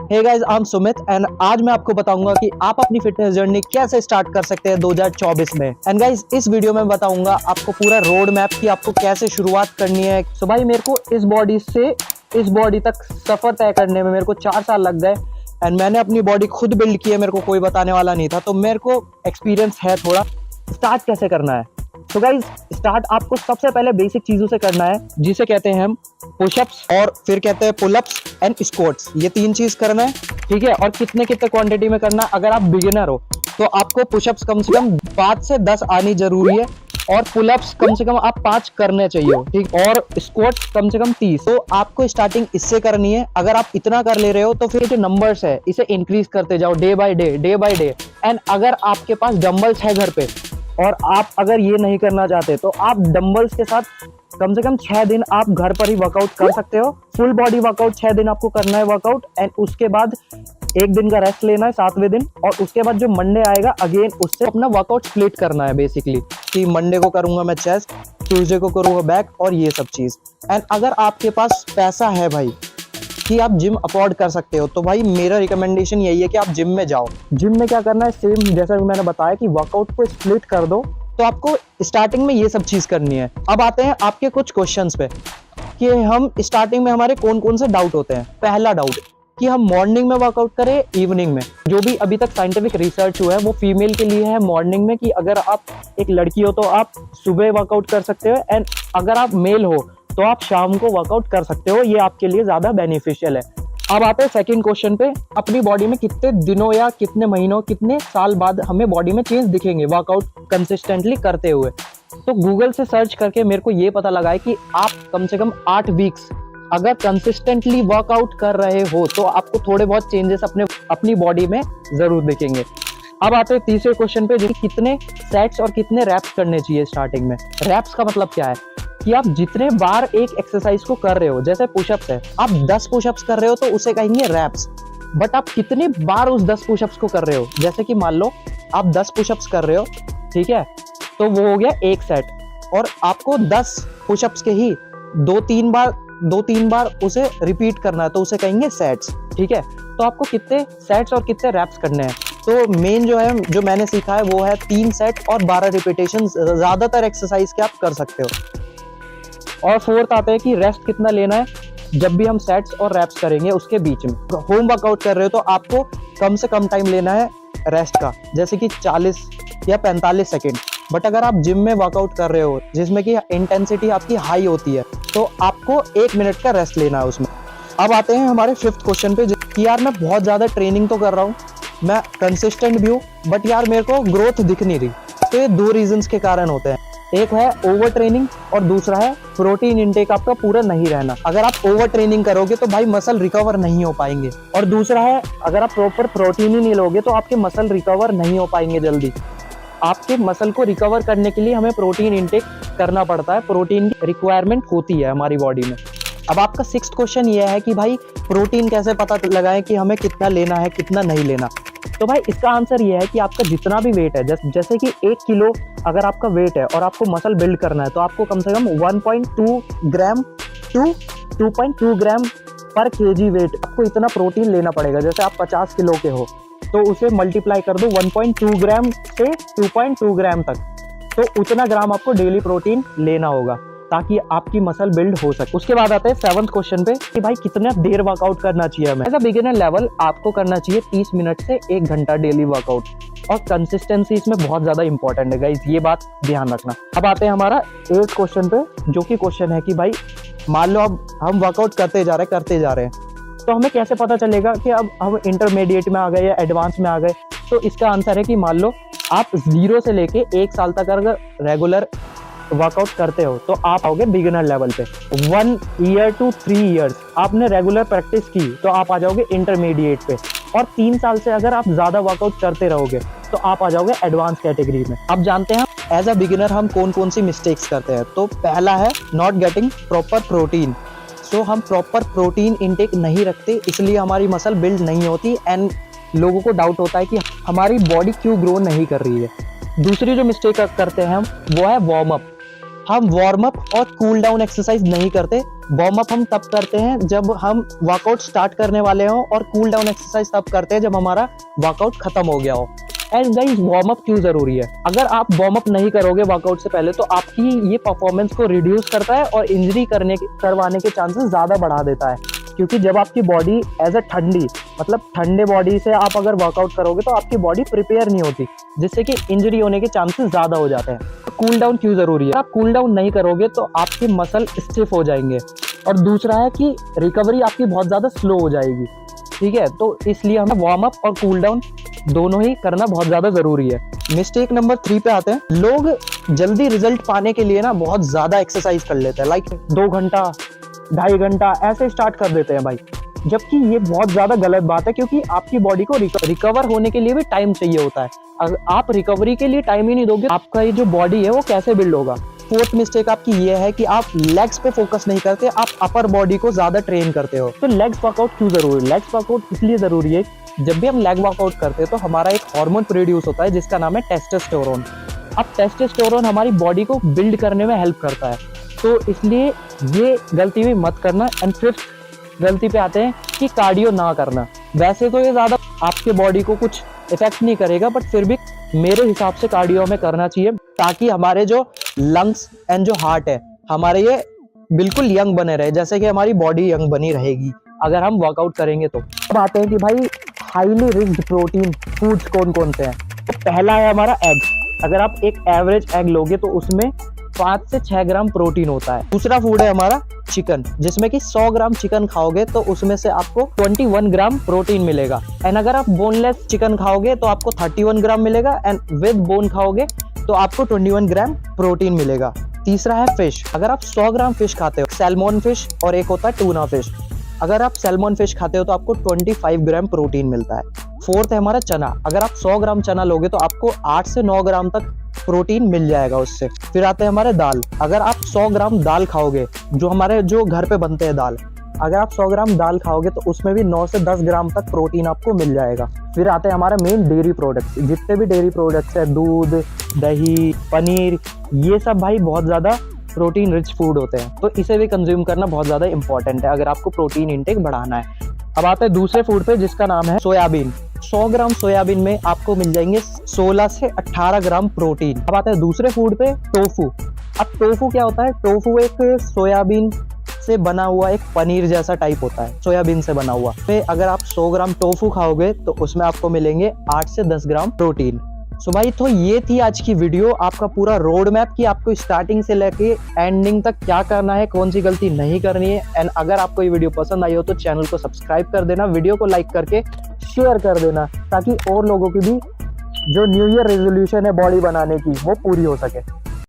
Hey guys, I am Sumit and आज मैं आपको बताऊंगा कि आप अपनी फिटनेस जर्नी कैसे स्टार्ट कर सकते हैं 2024 में। एंड गाइस, इस वीडियो में बताऊंगा आपको पूरा रोड मैप कि आपको कैसे शुरुआत करनी है। सो भाई, मेरे को इस बॉडी से इस बॉडी तक सफर तय करने में मेरे को 4 साल लग गए एंड मैंने अपनी बॉडी खुद बिल्ड की है, मेरे को कोई बताने वाला नहीं था, तो मेरे को एक्सपीरियंस है थोड़ा। स्टार्ट कैसे करना है? तो गाइस, स्टार्ट आपको सबसे पहले बेसिक चीजों से करना है, जिसे कहते हैं हम पुशअप्स और फिर कहते हैं पुलअप्स एंड स्क्वाट्स। ये 3 चीज करना है, ठीक है। और कितने कितने क्वांटिटी में करना है। अगर आप बिगिनर हो तो आपको पुशअप्स कम से कम 5 से 10 आनी जरूरी है और पुलअप्स कम से कम आप 5 करने चाहिए, ठीक। और स्क्वाट्स कम से कम 30। तो आपको स्टार्टिंग इससे करनी है। अगर आप इतना कर ले रहे हो तो फिर जो नंबर्स है इसे इंक्रीज करते जाओ डे बाय डे। एंड अगर आपके पास डंबल्स है घर पे और आप अगर ये नहीं करना चाहते तो आप डंबल्स के साथ कम से कम 6 दिन आप घर पर ही वर्कआउट कर सकते हो। फुल बॉडी वर्कआउट 6 दिन आपको करना है वर्कआउट एंड उसके बाद 1 दिन का रेस्ट लेना है 7वें दिन। और उसके बाद जो मंडे आएगा अगेन उससे अपना वर्कआउट स्प्लिट करना है बेसिकली, कि मंडे को करूंगा मैं चेस्ट, ट्यूसडे को करूंगा बैक और ये सब चीज। एंड अगर आपके पास पैसा है भाई कि आप जिम अफोर्ड कर सकते हो तो भाई मेरा रिकमेंडेशन यही है कि आप जिम में जाओ। जिम में क्या करना है, सेम जैसा मैंने बताया कि वर्कआउट को स्प्लिट कर दो। तो आपको स्टार्टिंग में ये सब चीज करनी है। अब आते हैं आपके कुछ क्वेश्चंस पे कि हम स्टार्टिंग में हमारे कौन कौन से डाउट होते हैं। पहला डाउट कि हम मॉर्निंग में वर्कआउट करें इवनिंग में। जो भी अभी तक साइंटिफिक रिसर्च हुआ है वो फीमेल के लिए है मॉर्निंग में, कि अगर आप एक लड़की हो तो आप सुबह वर्कआउट कर सकते हो एंड अगर आप मेल हो तो आप शाम को वर्कआउट कर सकते हो, ये आपके लिए ज्यादा बेनिफिशियल है। अब आते हैं सेकंड क्वेश्चन पे, अपनी बॉडी में कितने दिनों या कितने महीनों कितने साल बाद हमें बॉडी में चेंज दिखेंगे वर्कआउट कंसिस्टेंटली करते हुए। तो गूगल से सर्च करके मेरे को ये पता लगा है कि आप कम से कम 8 वीक्स अगर कंसिस्टेंटली वर्कआउट कर रहे हो तो आपको थोड़े बहुत चेंजेस अपनी बॉडी में जरूर दिखेंगे। अब आते हैं तीसरे क्वेश्चन पे, जो कितने सेट्स और कितने रैप्स करने चाहिए स्टार्टिंग में। रैप्स का मतलब क्या है कि आप जितने बार एक एक्सरसाइज को कर रहे हो, जैसे पुशअप्स है, आप 10 पुशअप्स कर रहे हो तो उसे कहेंगे रैप्स। बट आप कितने बार उस 10 पुशअप्स को कर रहे हो, जैसे कि मान लो आप 10 पुशअप्स कर रहे हो, ठीक है, तो वो हो गया एक सेट और आपको 10 पुशअप्स के ही 2-3 बार उसे रिपीट करना है तो उसे कहेंगे सेट्स, ठीक है। तो आपको कितने सेट्स और कितने रैप्स करने हैं, तो मेन जो है जो मैंने सीखा है वो है 3 सेट और 12 रिपीटेशन ज्यादातर एक्सरसाइज के आप कर सकते हो। और फोर्थ आता है कि रेस्ट कितना लेना है जब भी हम सेट्स और रैप्स करेंगे उसके बीच में। होम वर्कआउट कर रहे हो तो आपको कम से कम टाइम लेना है रेस्ट का, जैसे कि 40 या 45 सेकेंड। बट अगर आप जिम में वर्कआउट कर रहे हो जिसमें कि इंटेंसिटी आपकी हाई होती है तो आपको 1 मिनट का रेस्ट लेना है उसमें। अब आते हैं हमारे 5th क्वेश्चन पे कि यार मैं बहुत ज्यादा ट्रेनिंग तो कर रहा हूँ, मैं कंसिस्टेंट भी हूँ, बट यार मेरे को ग्रोथ दिख नहीं रही। तो ये 2 रीजंस के कारण होते हैं। एक है ओवर ट्रेनिंग और दूसरा है प्रोटीन इंटेक आपका पूरा नहीं रहना। अगर आप ओवर ट्रेनिंग करोगे तो भाई मसल रिकवर नहीं हो पाएंगे, और दूसरा है अगर आप प्रॉपर प्रोटीन ही नहीं लोगे तो आपके मसल रिकवर नहीं हो पाएंगे जल्दी। आपके मसल को रिकवर करने के लिए हमें प्रोटीन इंटेक करना पड़ता है, प्रोटीन की रिक्वायरमेंट होती है हमारी बॉडी में। अब आपका 6th क्वेश्चन ये है कि भाई प्रोटीन कैसे पता लगाएं कि हमें कितना लेना है कितना नहीं लेना। तो भाई इसका आंसर ये है कि आपका जितना भी वेट है, जैसे कि 1 किलो अगर आपका वेट है और आपको मसल बिल्ड करना है तो आपको कम से कम 1.2 ग्राम टू 2.2 ग्राम पर केजी वेट आपको इतना प्रोटीन लेना पड़ेगा। जैसे आप 50 किलो के हो तो उसे मल्टीप्लाई कर दो 1.2 ग्राम से 2.2 ग्राम तक, तो उतना ग्राम आपको डेली प्रोटीन लेना होगा ताकि आपकी मसल बिल्ड हो सके। उसके बाद आते हैं 7th क्वेश्चन पे कि भाई कितना देर वर्कआउट करना चाहिए हमें। एज अ बिगिनर लेवल आपको करना चाहिए 30 मिनट से 1 घंटा डेली वर्कआउट, और कंसिस्टेंसी इसमें बहुत ज्यादा इंपॉर्टेंट है गाइस, ये बात ध्यान रखना। अब आते हैं हमारा 8th क्वेश्चन पे, जो कि क्वेश्चन है कि भाई मान लो अब हम वर्कआउट करते जा रहे हैं तो हमें कैसे पता चलेगा कि अब हम इंटरमीडिएट में आ गए या एडवांस में आ गए। तो इसका आंसर है कि मान लो आप 0 से लेके 1 साल तक अगर रेगुलर वर्कआउट करते हो तो आप आओगे बिगिनर लेवल पे। 1 ईयर to 3 इयर्स आपने रेगुलर प्रैक्टिस की तो आप आ जाओगे इंटरमीडिएट पे, और 3 साल से अगर आप ज्यादा वर्कआउट करते रहोगे तो आप आ जाओगे एडवांस कैटेगरी में। अब जानते हैं एज अ बिगिनर हम कौन कौन सी मिस्टेक्स करते हैं। तो पहला है नॉट गेटिंग प्रॉपर प्रोटीन। सो हम प्रॉपर प्रोटीन इंटेक नहीं रखते, इसलिए हमारी मसल बिल्ड नहीं होती एंड लोगों को डाउट होता है कि हमारी बॉडी क्यों ग्रो नहीं कर रही है। दूसरी जो मिस्टेक करते हैं हम वो है वार्म अप। हम वार्म अप और कूल डाउन एक्सरसाइज नहीं करते। वार्म अप हम तब करते हैं जब हम वर्कआउट स्टार्ट करने वाले हो, और कूल डाउन एक्सरसाइज तब करते हैं जब हमारा वर्कआउट खत्म हो गया हो। एंड गाइस, वार्म अप क्यों जरूरी है? अगर आप वार्म अप नहीं करोगे वर्कआउट से पहले तो आपकी ये परफॉर्मेंस को रिड्यूस करता है और इंजरी करवाने के चांसेस ज्यादा बढ़ा देता है। क्योंकि जब आपकी बॉडी एज अ ठंडी, मतलब ठंडे बॉडी से आप अगर वर्कआउट करोगे तो आपकी बॉडी प्रिपेयर नहीं होती, जिससे कि इंजरी होने के चांसेस ज्यादा हो जाते हैं। कूल डाउन क्यों जरूरी है? आप कूल डाउन नहीं करोगे तो आपके मसल स्टिफ हो जाएंगे, और दूसरा है कि रिकवरी आपकी बहुत ज्यादा स्लो हो जाएगी। ठीक है, तो इसलिए हमें वार्म अप और कूल डाउन दोनों ही करना बहुत ज्यादा जरूरी है। मिस्टेक नंबर 3 पे आते हैं। लोग जल्दी रिजल्ट पाने के लिए ना बहुत ज्यादा एक्सरसाइज कर लेते हैं, लाइक 2 घंटा 2.5 घंटा ऐसे स्टार्ट कर देते हैं भाई, जबकि ये बहुत ज्यादा गलत बात है। क्योंकि आपकी बॉडी को रिकवर होने के लिए भी टाइम चाहिए होता है। अगर आप रिकवरी के लिए टाइम ही नहीं दोगे, आपका ये जो बॉडी है वो कैसे बिल्ड होगा? फोर्थ मिस्टेक आपकी ये है कि आप लेग्स पे फोकस नहीं करते, आप अपर बॉडी को ज्यादा ट्रेन करते हो। तो लेग्स वर्कआउट क्यों जरूरी है? लेग्स वर्कआउट इसलिए जरूरी है, जब भी हम लेग वर्कआउट करते हैं तो हमारा एक हार्मोन प्रोड्यूस होता है जिसका नाम है टेस्टोस्टेरोन। अब टेस्टोस्टेरोन हमारी बॉडी को बिल्ड करने में हेल्प करता है, तो इसलिए ये गलती भी मत करना। एंड फिफ्थ गलती पे आते हैं कि कार्डियो ना करना। वैसे तो ये ज्यादा आपके बॉडी को कुछ इफेक्ट नहीं करेगा, बट फिर भी मेरे हिसाब से कार्डियो हमें करना चाहिए, ताकि हमारे जो लंग्स एंड जो हार्ट है हमारे ये बिल्कुल यंग बने रहे, जैसे कि हमारी बॉडी यंग बनी रहेगी अगर हम वर्कआउट करेंगे तो। अब आते हैं कि भाई हाईली रिच्ड प्रोटीन फूड्स कौन कौन से हैं। तो पहला है हमारा एग। अगर आप एक एवरेज एग लोगे तो उसमें 5 से 6 ग्राम प्रोटीन होता है। दूसरा फूड है हमारा चिकन, जिसमें कि 100 ग्राम चिकन खाओगे तो उसमें से आपको 21 ग्राम प्रोटीन मिलेगा। एंड अगर आप बोनलेस चिकन खाओगे तो आपको 31 ग्राम मिलेगा, एंड विद बोन खाओगे तो आपको 21 ग्राम प्रोटीन मिलेगा। तीसरा है फिश। अगर आप 100 ग्राम फिश खाते हो, सैल्मोन फिश और एक होता है टूना फिश, अगर आप सैल्मोन फिश खाते हो तो आपको 25 ग्राम प्रोटीन मिलता है। फोर्थ है हमारा चना। अगर आप 100 ग्राम चना लोगे तो आपको 8 से 9 ग्राम तक प्रोटीन मिल जाएगा उससे। फिर आते हैं हमारे दाल। अगर आप 100 ग्राम दाल खाओगे, जो घर पे बनते हैं दाल, अगर आप 100 ग्राम दाल खाओगे तो उसमें भी 9 से 10 ग्राम तक प्रोटीन आपको मिल जाएगा। फिर आते हैं हमारे मेन डेयरी प्रोडक्ट्स। जितने भी डेयरी प्रोडक्ट्स है, दूध, दही, पनीर, ये सब भाई बहुत ज्यादा प्रोटीन रिच फूड होते हैं, तो इसे भी कंज्यूम करना बहुत ज्यादा इंपॉर्टेंट है अगर आपको प्रोटीन इंटेक बढ़ाना है। अब आते हैं दूसरे फूड पे, जिसका नाम है सोयाबीन। 100 ग्राम सोयाबीन में आपको मिल जाएंगे 16 से 18 ग्राम प्रोटीन। अब आते हैं दूसरे फूड पे, टोफू। अब टोफू क्या होता है? टोफू एक सोयाबीन से बना हुआ एक पनीर जैसा टाइप होता है, सोयाबीन से बना हुआ। तो अगर आप 100 ग्राम टोफू खाओगे तो उसमें आपको मिलेंगे 8 से 10 ग्राम प्रोटीन। सो भाई, तो ये थी आज की वीडियो, आपका पूरा रोड मैप कि आपको स्टार्टिंग से लेके एंडिंग तक क्या करना है, कौन सी गलती नहीं करनी है। एंड अगर आपको ये वीडियो पसंद आई हो तो चैनल को सब्सक्राइब कर देना, वीडियो को लाइक करके शेयर कर देना, ताकि और लोगों की भी जो न्यू ईयर रेजोल्यूशन है बॉडी बनाने की वो पूरी हो सके।